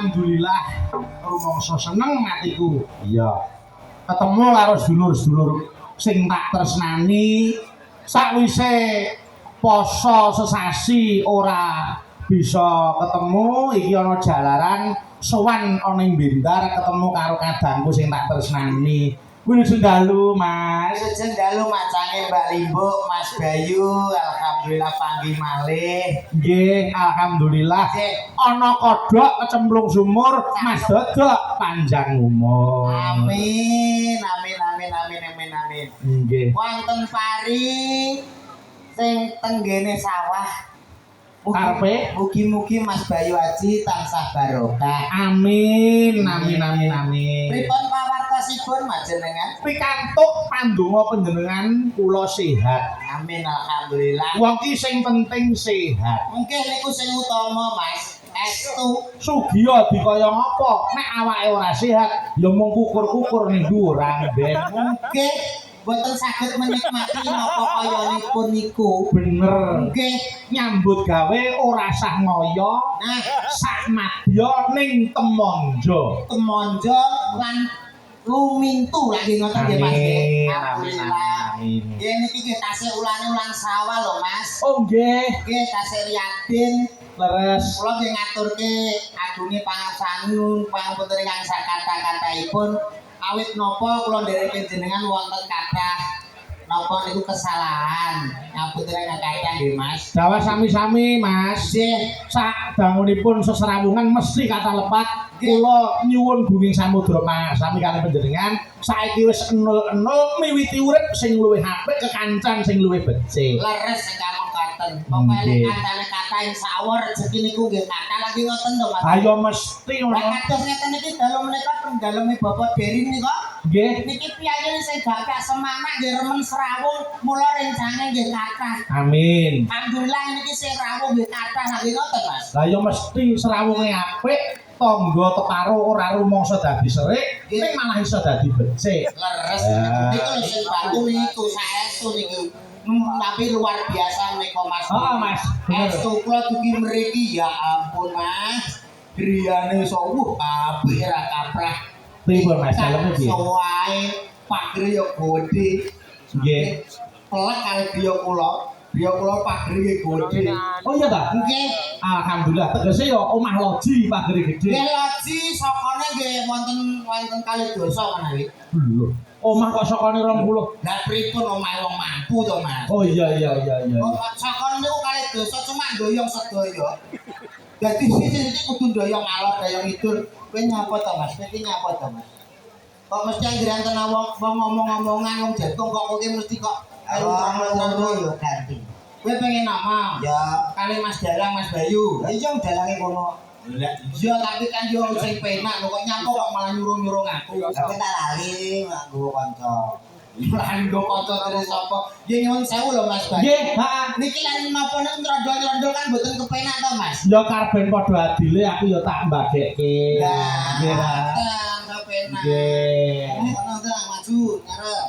Alhamdulillah rumangsa seneng atiku. Iya. Ketemu karo sedulur-sedulur sing tak tresnani sakwise poso sesasi ora bisa ketemu iki ana jalaran sowan ana ing Bindar ketemu karo kadangku sing tak tresnani. Wilujeng dalu, Mas. Wilujeng dalu macange Mbak Limbuk, Mas Bayu, alhamdulillah panggih malih. Nggih, alhamdulillah. Ana kodhok kecemplung sumur, Mas Dodok panjang umur. Amin, amin, amin, amin, amin, amin. Nggih. Wonten pari sing tenggene sawah. Karepe mugi-mugi Mas Bayu Aji tansah barokah. Amin, amin, amin, amin. Pripun pawartosipun panjenengan? Pikantuk pandonga panjenengan kula sehat. Amin, alhamdulillah. Wong ki sing penting sehat. Mungkin niku sing utama, Mas. Estu Sugiya dikaya ngapa? Nek awake ora sehat, ya mung kukur-kukur ning dhuwur amben. Nggih, boten saged menikmati napa kayanipun niku. Bener. Nggih, Nyambut gawe ora sah ngoyo. nah, Sak madya ning temonjo. temonjo lan lumintu lagi ngoten nggih Mas. Alhamdulillah. Amin. Nggih niki nggih tasih ulang sawah lho Mas. Oh nggih, Nggih tasih Riyadin. leres. Kula nggih ngaturke agunge pangasangun pangapunten ingkang sakata-kataipun awit napa kula ndereke jenengan wonten kathah napa niku kesalahan. Ngapunten ingkang kathah nggih Mas. Dawa sami-sami, Mas. Nggih, Sak dangunipun seserawungan mesti kata lepat kula nyuwun gunging samudra sami kaliyan panjenengan saiki wis enul-enul miwiti urip sing luwih apik kekancan sing luwih becik. leres ingkang mekaten. Pokoke kancane kathah insyaallah rezeki niku nggih kathah lagi ngoten to Mas. Ayo mesti Lah ngono. kados ngeten iki dalu menika pendaleme Bapak Derin nika. Nggih. Niki piyayune sing bapak semangat nggih remen serawung mula rencane nggih kathah. Amin. Alhamdulillah niki sing rawuh nggih kathah lagi ngoten Mas. Lah yo mesti serawunge apik, tangga teparo ora rumangsa dadi serik, ning malah iso dadi becik. Leres. Ya. Niku lho sing baku niku saestu niki. Tapi luar biasa menika Mas. Oh, Mas. Bener. Estu kula dugi mriki ya ampun Mas. Griyane iso apik ra kaprah. Pripun Mas daleme piye? Sowae pagri yo gede. Nggih. Pelek karo griya kula. Griya kula pagri gede. Oh iya ta? Nggih. Alhamdulillah tegese yo omah loji pagri gede. Nggih loji sokone nggih wonten kali dosa menawi. Lho, omah kok sokone 20. Lah pripun omahe wong mampu to, Mas? Oh iya. Oh, sokone niku kali dosa cuma ndoyong sedaya. Dadi siji kudu ndoyong alor, ndoyong idul. Kowe nyapa to, Mas? Kowe nyapa to, Mas? Kok mesti anggere enten wong ngomong-ngomongan wong jantung kok kowe mesti kok ngono yo ganti. Kowe pengen nama? Ya, kali Mas Dalang, Mas Bayu. Lah iya dalange kono. Lah iya tapi kan yo sing penak kok nyapa kok malah nyuruh-nyuruh aku. Tapi tak lali nggo kanca. Lah nggo kanca terus sapa? Nggih nyuwun sewu lho Mas Bayu. Nggih, heeh. Niki lan napa nek ntrondol-ntrondol kan mboten kepenak to Mas. Ya karben padha adile aku ya tak mbagekke. Lah, Nggih, Ra. kepenak. Nggih. Ngono ta maju ngarep.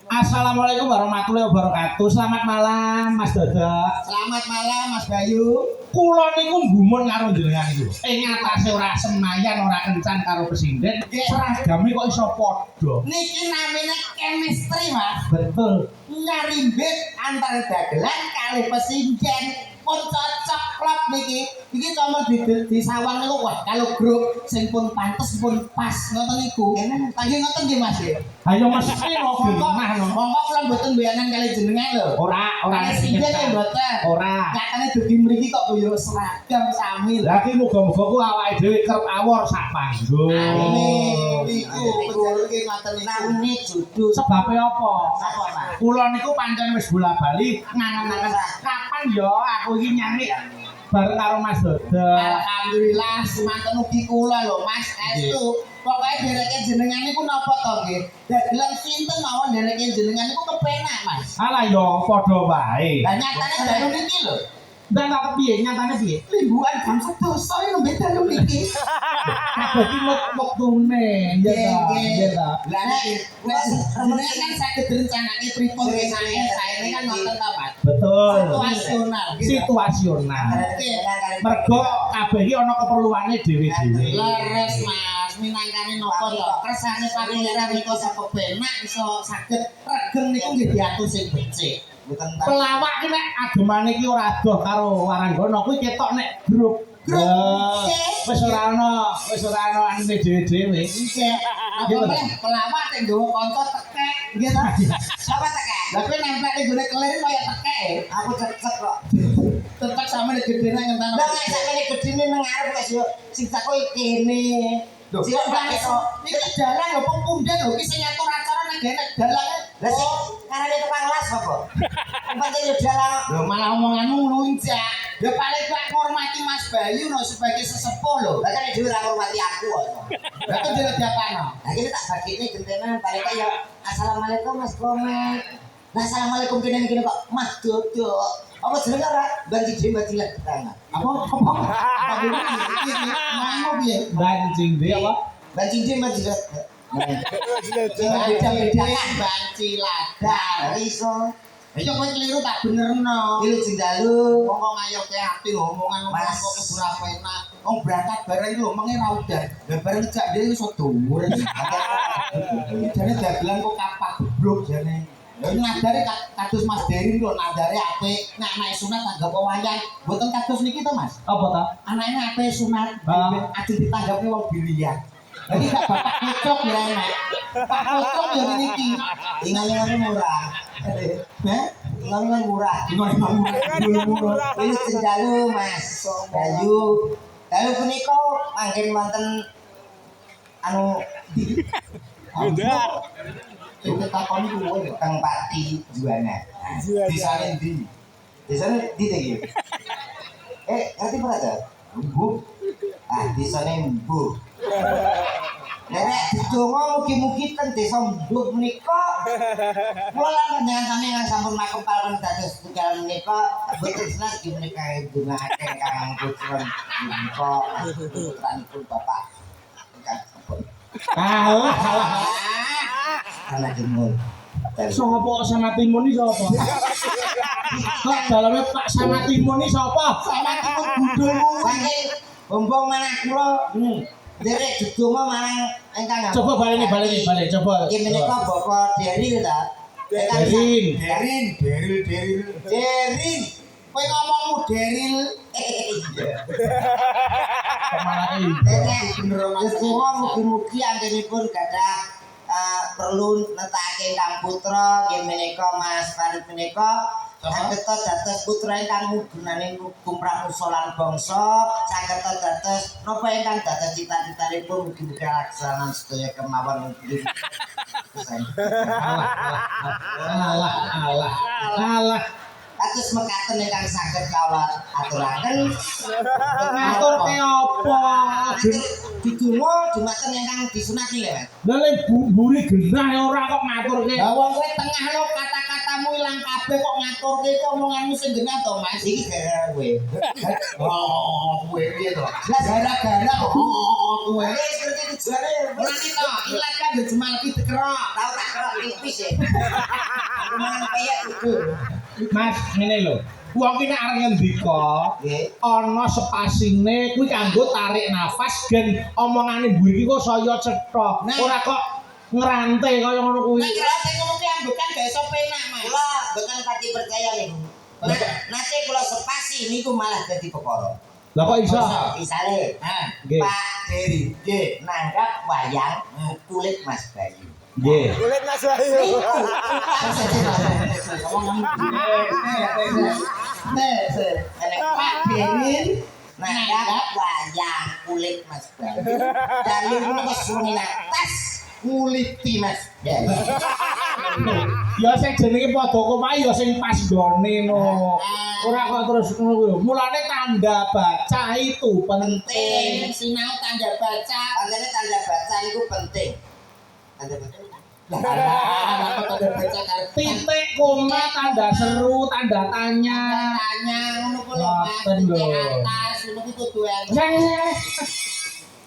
Assalamualaikum warahmatullahi wabarakatuh. Selamat malam Mas Dodok. Selamat malam Mas Bayu. Kula niku gumun karo jenengan iku. Ing atase ora semayan, ora kencan karo presiden, seragame kok iso padha. Niki namanya chemistry Mas. Betul. Nyarimbit antara dagelan kali presiden. Pun cocok klop niki. Iki cuma di sawang niku wah kalau grup sing pun pantes pun pas ngoten niku. Tangge ngoten nggih Mas. Ayo Mas ayo genah no. Monggo kula mboten mbeyanan kali jenengan lho. Ora presiden ya mboten. Ora. Katane dugi mriki kok koyo seragam samil. Lah iki muga-muga ku awake dhewe kerep awor sak panggung. Amin. Iku betul iki ngoten niku. Namine judul. Sebabe apa? Apa Mas? Kula niku pancen wis bola-bali ngangen-angen kapan ya aku iki nyanyi bareng karo Mas Dodok. Alhamdulillah semanten ugi kula lho Mas Estu. Pokoke dereke jenengan niku napa to nggih? Dagelan sinten mawon dereke jenengan niku kepenak Mas. Alah ya padha wae. Lah nyatane dalu niki lho. ndak tak piye nyatane piye? Limbuan jam 11 iki nembe dalu iki. Kabeh ki wektune ya ta. Ya ta. Lah nek jenengan kan saged direncanake pripun saene kan ngoten ta, Mas. Betul. Situasional. Situasional. Mergo kabeh iki ana keperluane dhewe-dhewe. Leres Mas, minangkane napa to? Kersane pangeran niku sakepenak iso saged regeng niku nggih diatur sing becik. Pelawak ki nek agemane ki ora adoh karo waranggana kuwi ketok nek grup. Wis ora ana anune dhewe-dhewe. Nggih. Apa meneh pelawak nek nggawa kanca tekek, nggih ta? Sapa tekek? Lah kowe nempel ning gone kelir kaya tekek. Aku cecek kok. Cecek sampe gedene ngentan. Lah nek sakmene gedene nang arep wis yo sing takok kene. Sing langsung iki dalan yo pungpundhen lho iki sing ngatur acara nang gene dalan. Lah sing karane tukang las apa? Penting yo dalan. Lho malah omonganmu nglunjak. Ya paling gak ngormati Mas Bayu no sebagai sesepuh lho. Lah kan dhewe ora ngormati aku kok. Lah kan dhewe diapano. Lah iki tak bagine gentenan paling kaya assalamualaikum Mas Komet. Lah assalamualaikum kene kene kok Mas Dodo. Apa jenenge ora banci dhewe banci lek tangan. Apa? Mau piye? Bancing dhewe apa? Banci dhewe banci lek. Beda-beda banci ladang. Iso. Ayo kowe keliru tak benerno. Keliru sing dalu. Ngomong ngayoke ati omongan kok kudu ra penak. Wong berangkat bareng lho menge ra udan. Lah bareng cak dhewe iso dhuwur. Jane dagelan kok kapak geblok jane. Lha ngadare kados Mas Derin lho ngadare apik. Nek anake sunat tanggap wayang. Mboten kados niki to Mas. Apa ta? Anake apik sunat. Ajeng ditanggapi wong biliar. Jadi tak bapak kocok ya enak. Pak kocok ya niki. Ingat-ingat murah. Ingat-ingat murah. Ingat-ingat murah. Ini sendalu Mas. Bayu. Dalu punika manggen wonten anu Udah. Kita takoni kuwi Kang Pati Juwana. Desane ndi? Desane ndi iki? Ngerti ora? Mbuh. Desane mbuh. Nek donga mugi-mugi ten desa mbuh menika kula panjenengan sami sampun makempal dados tunggal menika boten jelas di menika ndongaaken Kang Putra menika putranipun Bapak Alah. anak jemur. Sapa sama timun iki sapa? Kok daleme Pak sama timun iki sapa? Sama timun budul saking bombong manah kula. Derek gedonga marang ingkang. Coba baleni coba. Iki menika Bapak Deril ta? Derin. Derin. Kowe ngomongmu Deril. Kemana Semua mugi-mugi anggenipun gadah perlu netake Kang Putra nggih menika Mas Farid menika saged dados putra ingkang mugunane hukum pramusolan bangsa saged dados napa ingkang dados cita-citanipun mugi-mugi laksanan sedaya kemawon mugi. Alah. Kados mekaten ingkang saged kawula aturaken. Ngatur ke apa? Didonga dumateng ingkang disunati lho, Mas. Lah lek mburi genah ora kok ngaturke. Lah wong kowe tengah lo kata-katamu ilang kabeh kok ngaturke kok omonganmu sing genah to, Mas. Iki gara-gara kowe. Oh, kowe piye to? Lah gara-gara kowe. Wis ngerti tujuane. Ngerti to, ilat kan yo cuma iki dikerok. Tau tak kerok tipis ya. Aku mangan kaya itu. Mas, ngene lho. Wong ki nek arep ngendika, ana spasine kuwi kanggo tarik nafas gen omongane mburi iki kok saya cetha. Ora kok ngrantai kaya ngono kuwi. Nek kira sing ngono kuwi ambekan gak iso penak, Mas. Kula mboten pati percaya niku. Nate kula spasi niku malah dadi perkara. Lah kok iso? Misale, Pak Deri nggih nanggap wayang kulit Mas Bayu. Nggih. Kulit Mas Bayu. Pak Deri nanggap wayang kulit Mas Bayu. Dalu niku sunina tas nguliti Mas Bayu. Ya sing jenenge padha komahe ya sing pas gone no. Ora kok terus ngono kuwi. Mulane tanda baca itu penting. Sinau tanda baca. Tandane tanda baca niku penting. Tanda baca. Lah kok baca karo Titik, koma, tanda seru, tanda tanya. tanya ngono ku lho Mas. Ngoten lho. Titik atas ngono ku kudu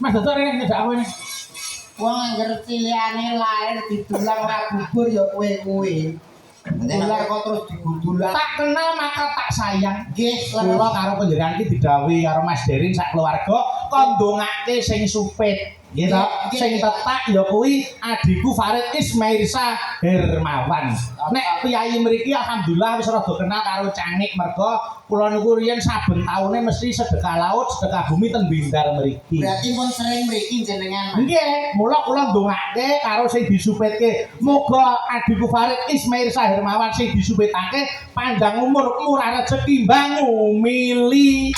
Mas Dodo ini ngejak apa ini? wong angger ciliane lair didulang ora bubur ya kowe-kowe. Dulang kok terus didulang. Tak kenal maka tak sayang. Nggih, Kula karo panjenengan iki didhawuhi karo Mas Derin sak keluarga kon ndongake sing supit. Nggih to, sing tetak ya kuwi adikku Farid Ismairsa Hermawan. Nek piyayi mriki alhamdulillah wis rada kenal karo Cangik mergo kula niku riyen saben taune mesti sedekah laut, sedekah bumi ten Bindar mriki. berarti pun sering mriki jenengan. Nggih, mula kula ndongake karo sing disupitke. Moga adikku Farid Ismairsa Hermawan sing disupitake panjang umur, murah rezeki, banyu mili.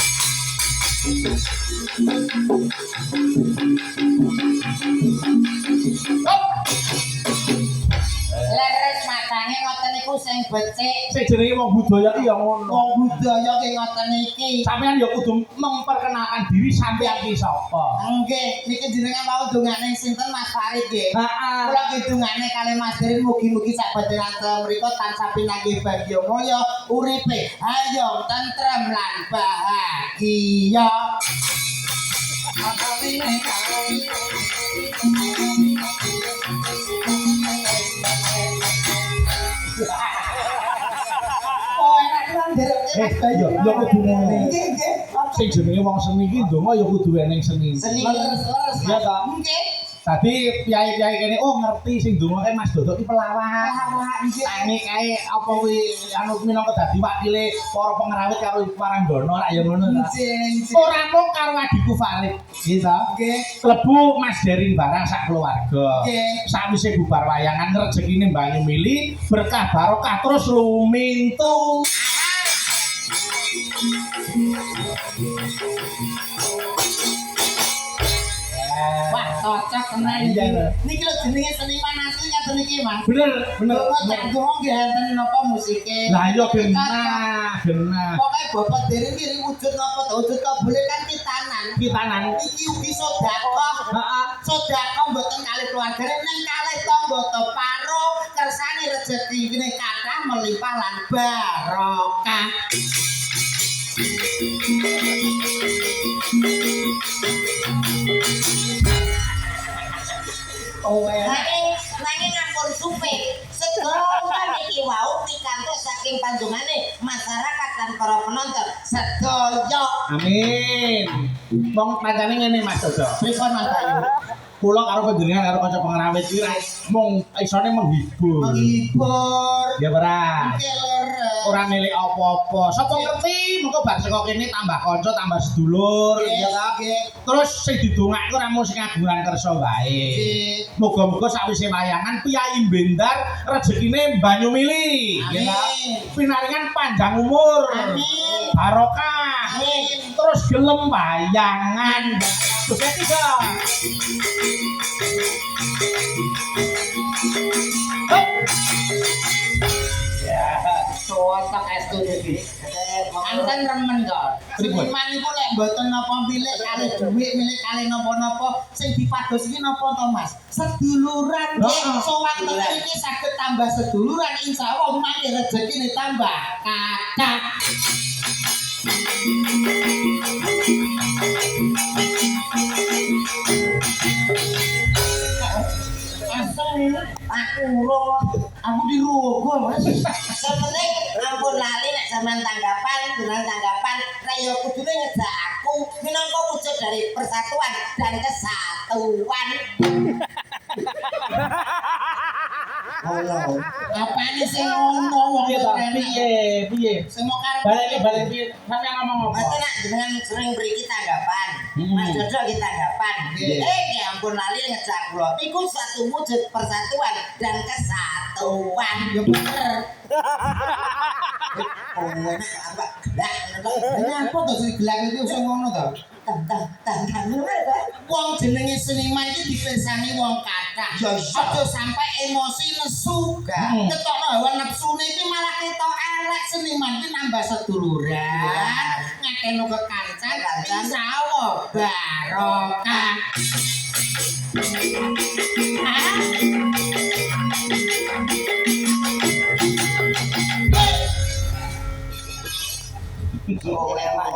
Leres matane ngoten niku sing becik. Sing jenenge wong budaya ki ya ngono. Wong budaya ki ngoten iki. Sampeyan ya kudu memperkenalkan diri sampeyan ki sapa. Nggih, niki jenengan mau dongane sinten Mas Farid nggih. Heeh. Kula kidungane kalih Mas Derin mugi-mugi sak panjenengan mriku tansah pinanggih bagya mulya uripe ayom tentrem lan bahagia. Oh, enak kan Ya kudu ngono. Nggih, nggih. Sing jenenge wong seni ki ndonga ya kudu eneng seni. Seni leres-leres. Iya ta? Nggih. Dadi piyai-piyai kene ngerti sing ndongake Mas Dodo ki pelawak. Pelawak, nggih. Tangi kae apa kuwi anu minangka dadi wakile para pengrawit karo Paranggana lak ya ngono ta. Nggih. Ora mung karo adikku Farid, nggih ta? Nggih. Klebu Mas Derin barang sak keluarga. Nggih. Sawise bubar wayangan rezekine banyu mili, berkah barokah terus lumintu. Wah, cocok tenan iki. Iya, lho. Niki lho jenenge seniman asli ngaten iki, Mas. Bener, bener. Kok tak ngomong nggih enten napa musike. Lah iya genah, genah. Pokoke Bapak Derin iki wujud napa to? Wujud kabule kan kitanan. Kitanan. Iki ugi sedekah. Heeh. Sedekah mboten kalih keluargane ning kalih tangga to paro kersane rezekine kathah melimpah lan barokah. Oh, nanging ampun supit. Sedaya niki wau pikantuk saking panjungane masyarakat lan para penonton sedaya. Amin. Wong pancane ngene Mas Dodo. Pripun Mas Bayu? Kula karo panjenengan karo kanca pengrawit iki mung isone menghibur. Menghibur. Ya ora. Nggih leres. Ora milik apa-apa. Sapa ngerti mengko bar saka kene tambah kanca, tambah sedulur, ya ta? Nggih. Terus sing didongake ora mung sing kagungan kersa wae. Nggih. Muga-muga sakwise wayangan piyayi Bendar rezekine banyu mili, ya ta? Amin. Pinaringan panjang umur. Amin. Barokah. Amin. Terus gelem wayangan. Terus ketiga. Cocok estu niki. Anten remen kok. Seniman iku lek mboten napa milik kalih dhuwit, milik kalih napa-napa sing dipados iki napa to Mas? Seduluran nggih. Sowan tenan iki saged tambah seduluran insyaallah mangke rezekine tambah kathah. Asal aku dirogo Mas. Sebenarnya ampun lali nek sampean tanggapan, dengan tanggapan ra ya kudune ngejak aku minangka wujud dari persatuan dan kesatuan. Halo. Apane sing ngono wong Piye ta? Piye? Sing mau karep Balik piye? Sampeyan ngomong Mas apa? nak dengan sering beri tanggapan. Hmm. Mas Dodo kita tanggapan. Iya. Ya ampun lali ngejak kula. Iku satu wujud persatuan dan kesatuan. Ya bener. Oh, enak apa? Gelak. Kenapa to sing gelak itu sing ngono to? Tang. Wong jenenge seniman iki dipirsani wong kathah. Aja sampai emosi nesu. Ketokno hawa nepsune iki malah ketok elek. Seniman iki nambah seduluran, ngakeno kekancan, insyaallah barokah. siji kok enak